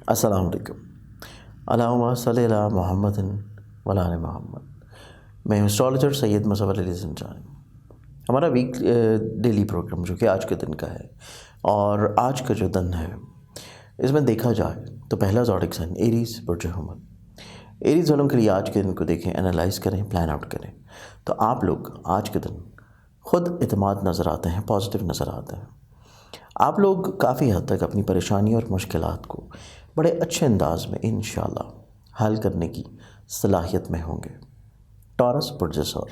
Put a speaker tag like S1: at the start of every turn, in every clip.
S1: السلام علیکم۔ اللہم صلی علی محمد وعلی آل محمد۔ میں ہوں اسٹرالوجر سید مظفر علی زنجانی۔ ہمارا ڈیلی پروگرام جو کہ آج کے دن کا ہے، اور آج کا جو دن ہے اس میں دیکھا جائے تو پہلا زوڈک سائن ایریز برج حمل۔ ایریز والوں کے لیے آج کے دن کو دیکھیں، انالائز کریں، پلان آؤٹ کریں، تو آپ لوگ آج کے دن خود اعتماد نظر آتے ہیں، پازیٹیو نظر آتے ہیں۔ آپ لوگ کافی حد تک اپنی پریشانیوں اور مشکلات کو بڑے اچھے انداز میں انشاءاللہ حل کرنے کی صلاحیت میں ہوں گے۔ ٹورس برج ثور،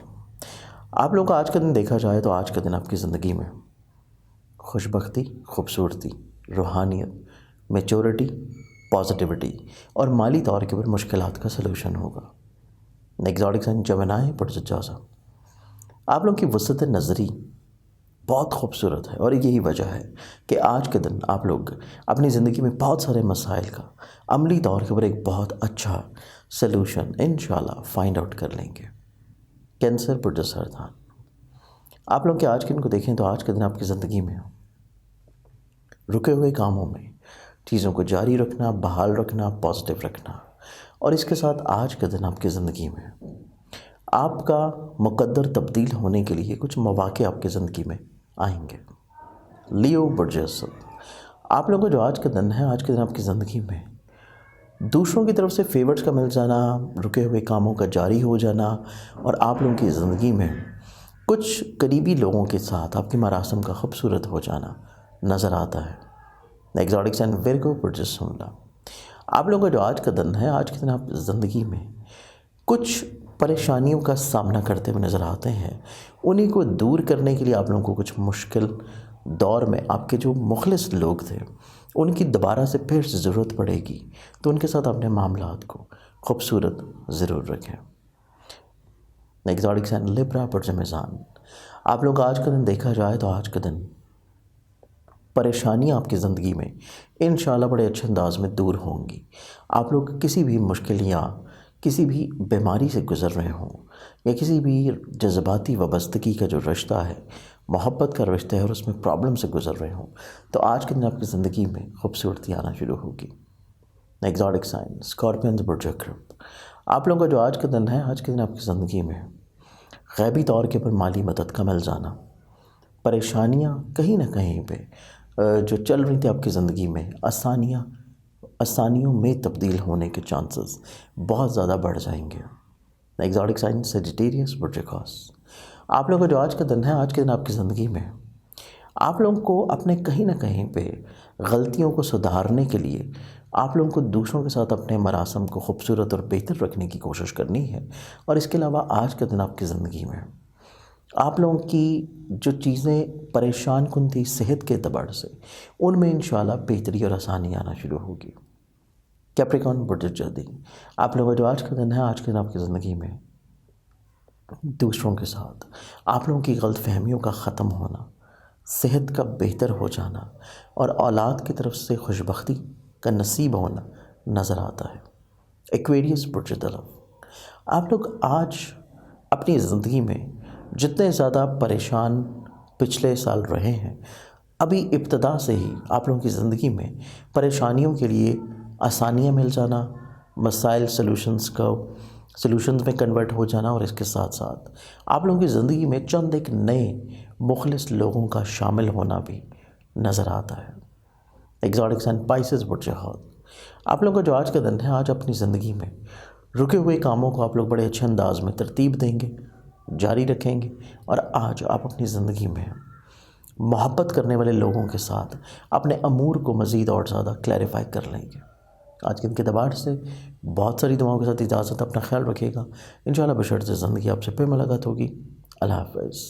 S1: آپ لوگ کا آج کا دن دیکھا جائے تو آج کا دن آپ کی زندگی میں خوش بختی، خوبصورتی، روحانیت، میچورٹی، پازیٹیوٹی اور مالی طور کے اوپر مشکلات کا سلوشن ہوگا۔ ایگزوٹک سائن جمنائی برج جوزا، آپ لوگوں کی وسعت نظری بہت خوبصورت ہے، اور یہی وجہ ہے کہ آج کے دن آپ لوگ اپنی زندگی میں بہت سارے مسائل کا عملی طور کے اوپر ایک بہت اچھا سلوشن انشاءاللہ فائنڈ آؤٹ کر لیں گے۔ کینسر برج سرطان، آپ لوگ کے آج کے دن کو دیکھیں تو آج کے دن آپ کی زندگی میں رکے ہوئے کاموں میں چیزوں کو جاری رکھنا، بحال رکھنا، پازیٹیو رکھنا، اور اس کے ساتھ آج کے دن آپ کی زندگی میں آپ کا مقدر تبدیل ہونے کے لیے کچھ مواقع آپ کی زندگی میں آئیں گے۔ لیو برج اسد، آپ لوگوں کو جو آج کا دن ہے، آج کے دن آپ کی زندگی میں دوسروں کی طرف سے فیورز کا مل جانا، رکے ہوئے کاموں کا جاری ہو جانا، اور آپ لوگوں کی زندگی میں کچھ قریبی لوگوں کے ساتھ آپ کے مراسم کا خوبصورت ہو جانا نظر آتا ہے۔ ایگزوٹک سائن ورگو برج سملا، آپ لوگوں کا جو آج کا دن ہے، آج کے دن آپ زندگی میں کچھ پریشانیوں کا سامنا کرتے ہوئے نظر آتے ہیں۔ انہیں کو دور کرنے کے لیے آپ لوگوں کو کچھ مشکل دور میں آپ کے جو مخلص لوگ تھے ان کی دوبارہ سے پھر سے ضرورت پڑے گی، تو ان کے ساتھ اپنے معاملات کو خوبصورت ضرور رکھیں۔ ایگزوٹک سائن لیبرا برج میزان، آپ لوگ کا آج کا دن دیکھا جائے تو آج کا دن پریشانیاں آپ کی زندگی میں انشاءاللہ بڑے اچھے انداز میں دور ہوں گی۔ آپ لوگ کسی بھی مشکل یا کسی بھی بیماری سے گزر رہے ہوں، یا کسی بھی جذباتی وابستگی کا جو رشتہ ہے، محبت کا رشتہ ہے، اور اس میں پرابلم سے گزر رہے ہوں، تو آج کے دن آپ کی زندگی میں خوبصورتی آنا شروع ہوگی۔ ایگزوٹک سائن اسکارپینز برج عقرب، آپ لوگوں کا جو آج کا دن ہے، آج کے دن آپ کی زندگی میں غیبی طور کے پر مالی مدد کا مل جانا، پریشانیاں کہیں نہ کہیں پہ جو چل رہی تھی آپ کی زندگی میں، آسانیوں میں تبدیل ہونے کے چانسز بہت زیادہ بڑھ جائیں گے۔ ایگزوٹک سائن سیجیٹیریس برج قوس، آپ لوگوں کا جو آج کا دن ہے، آج کے دن آپ کی زندگی میں آپ لوگوں کو اپنے کہیں نہ کہیں پہ غلطیوں کو سدھارنے کے لیے آپ لوگوں کو دوسروں کے ساتھ اپنے مراسم کو خوبصورت اور بہتر رکھنے کی کوشش کرنی ہے، اور اس کے علاوہ آج کے دن آپ کی زندگی میں آپ لوگوں کی جو چیزیں پریشان کن تھی صحت کے اعتبار سے، ان میں انشاءاللہ بہتری اور آسانی آنا شروع ہوگی۔ کیپریکارن برج جدی، آپ لوگوں کا جو آج کا دن ہے، آج کے دن آپ کی زندگی میں دوسروں کے ساتھ آپ لوگوں کی غلط فہمیوں کا ختم ہونا، صحت کا بہتر ہو جانا، اور اولاد کی طرف سے خوش بختی کا نصیب ہونا نظر آتا ہے۔ ایکویریس برج دلو، آپ لوگ آج اپنی زندگی میں جتنے زیادہ پریشان پچھلے سال رہے ہیں، ابھی ابتدا سے ہی آپ لوگوں کی زندگی میں پریشانیوں کے لیے آسانیاں مل جانا، مسائل سلوشنز میں کنورٹ ہو جانا، اور اس کے ساتھ ساتھ آپ لوگوں کی زندگی میں چند ایک نئے مخلص لوگوں کا شامل ہونا بھی نظر آتا ہے۔ ایگزوٹک سائن پائسز برج حوت، آپ لوگوں کا جو آج کا دن ہے، آج اپنی زندگی میں رکے ہوئے کاموں کو آپ لوگ بڑے اچھے انداز میں ترتیب دیں گے، جاری رکھیں گے، اور آج آپ اپنی زندگی میں محبت کرنے والے لوگوں کے ساتھ اپنے امور کو مزید اور زیادہ کلیریفائی کر لیں گے۔ آج کے دن کے اعتبار سے بہت ساری دعاؤں کے ساتھ اجازت، اپنا خیال رکھیے گا، انشاءاللہ بشرط زندگی آپ سے پھر ملاقات ہوگی۔ اللہ حافظ۔